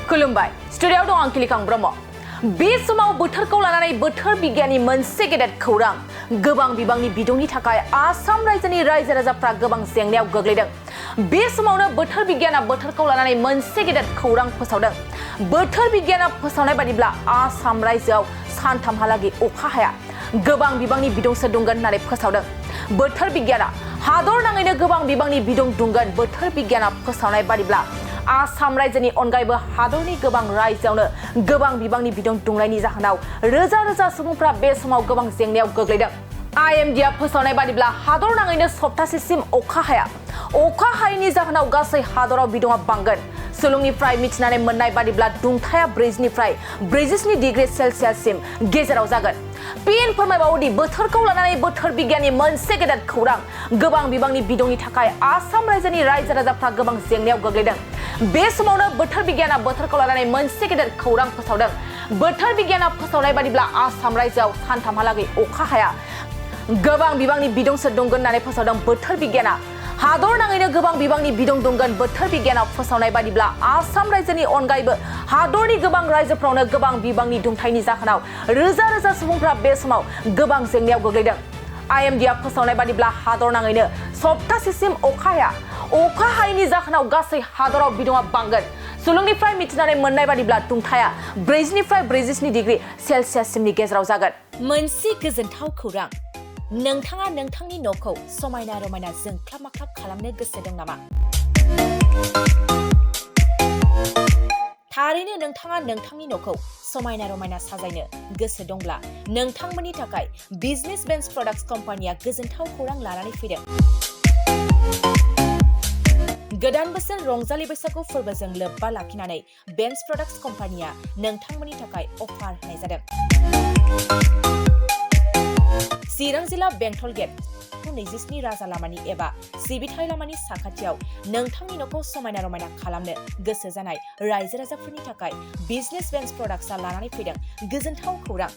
खुलुमबाय स्टुडिय'आव दं आं किलिकां ब्रह्म बे समाव बोथोरखौ लानानै बोथोर बिगियाननि मोनसे गेदेर खौरां गोबां बिबांनि बिदुंनि थाखाय आसाम रायजोनि रायजो राजाफ्रा गोबां जेंनायाव गोग्लैदों बे समावनो बोथोर बिगियाना बोथोरखौ लानानै मोनसे गेदेर खौरां फोसावदों बोथोर बिगियाना फोसावनाय बादिब्ला आसाम रायजोआव सानथामहालागै अखा हाया गोबां बिबांनि बिदुंसो दुंगोन होननानै फोसावदों बोथोर बिगियाना हादर नाङैनो गोबां बिबांनि बिदुं दुंगोन बोथोर बिगियाना फोसावनाय बादिब्ला आसाम रायजोनि अनगायैबो हादरनि गोबां रायजोआवनो गोबां बिबांनि बिदुं दुंनायनि जाहोनाव रोजा रोजा सुबुंफ्रा बे समाव गोबां जेंनायाव गोग्लैदों IMDआ फोसावनाय बादिब्ला हादर नाङैनो सप्तासेसिम अखा हायैनि जाहोनाव गासै हादराव बिदुङा बांगोन सुलुंनिफ्राय मिथिनानै मोननाय बादिब्ला दुंथाया 40निफ्राय 47 डिग्री सेल्सियाससिम गेजेराव जागोन पिएन फोरमायबावोदि बोथोरखौ लानानै बोथोर बिगियाननि मोनसे गेदेर खौरां गोबां बिबांनि बिदुंनि थाखाय आसाम रायजोनि रायजो राजाफ्रा गोबां जेंनायाव गोग्लैदों बे समावनो बोथोर बिगियाना बोथोरखौ लानानै मोनसे गेदेर खौरां फोसावदों बोथोर बिगियाना फोसावनाय बादिब्ला आसाम रायजोआव सानथामहालागै अखा हाया गोबां बिबांनि बिदुंसो दुंगोन होननानै फोसावदों बोथोर बिगियाना हादर नाङैनो गोबां बिबांनि बिदुं दुंगोन बोथोर बिगियाना फोसावनाय बादिब्ला आसाम रायजोनि अनगायैबो हादरनि गोबां रायजोफ्रावनो गोबां बिबांनि दुंथायनि जाहोनाव रोजा रोजा सुबुंफ्रा बे समाव गोबां जेंनायाव गोग्लैदों IMDआ फोसावनाय बादिब्ला हादर नाङैनो सप्तासेसिम अखा हायैनि जाहोनाव गासै हादराव बिदुङा बांगोन सुलुंनिफ्राय मिथिनानै मोननाय बादिब्ला दुंथाया 40निफ्राय 47 डिग्री सेल्सियाससिमनि गेजेराव जागोन मोनसे गोजोनथाव खौरां नोंथाङा नोंथांनि न'खौ समायना रमायना जोंख्लाब माख्लाब खालामनो गोसो दं नामा थारैनो नोंथाङा नोंथांनि न'खौ समायना रमायना साजायनो गोसो दंब्ला नोंथांमोननि थाखाय बिजनेस बेन्स प्रडाक्ट्स कम्पानिया गोजोनथाव खौरां लानानै फैदों गोदान बोसोर रंजालि बैसागु फोरबोजों लोब्बा लाखिनानै बेन्स प्रडाक्ट्स कम्पानिया नोंथांमोननि थाखाय अफार होनाय जादों चिरां जिल्ला बेंटल गेट 27 राजा लामानि एबा सिबिथाय लामानि साखाथियाव नोंथांनि न'खौ समायना रमायना खालामनो गोसो जानाय रायजो राजाफोरनि थाखाय बिजनेस बेन्स प्रडाक्ट्सआ लानानै फैदों गोजोनथाव खौरां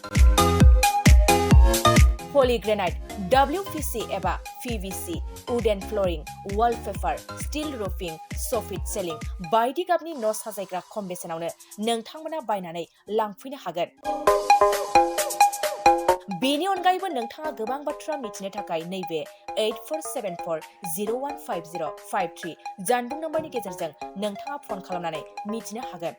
पलिग्रेनाइट WPC एबा PVC wooden flooring wallpaper steel roofing soffit ceiling बायदि गाबनि न' साजायग्रा खम बेसेनावनो नोंथांमोना बायनानै लांफैनो हागोन बेनि अनगायैबो नोंथाङा गोबां बाथ्रा मिथिनो थाखाय नैबे 8474015053 जानबुं नम्बरनि गेजेरजों नोंथाङा फन खालामनानै मिथिनो हागोन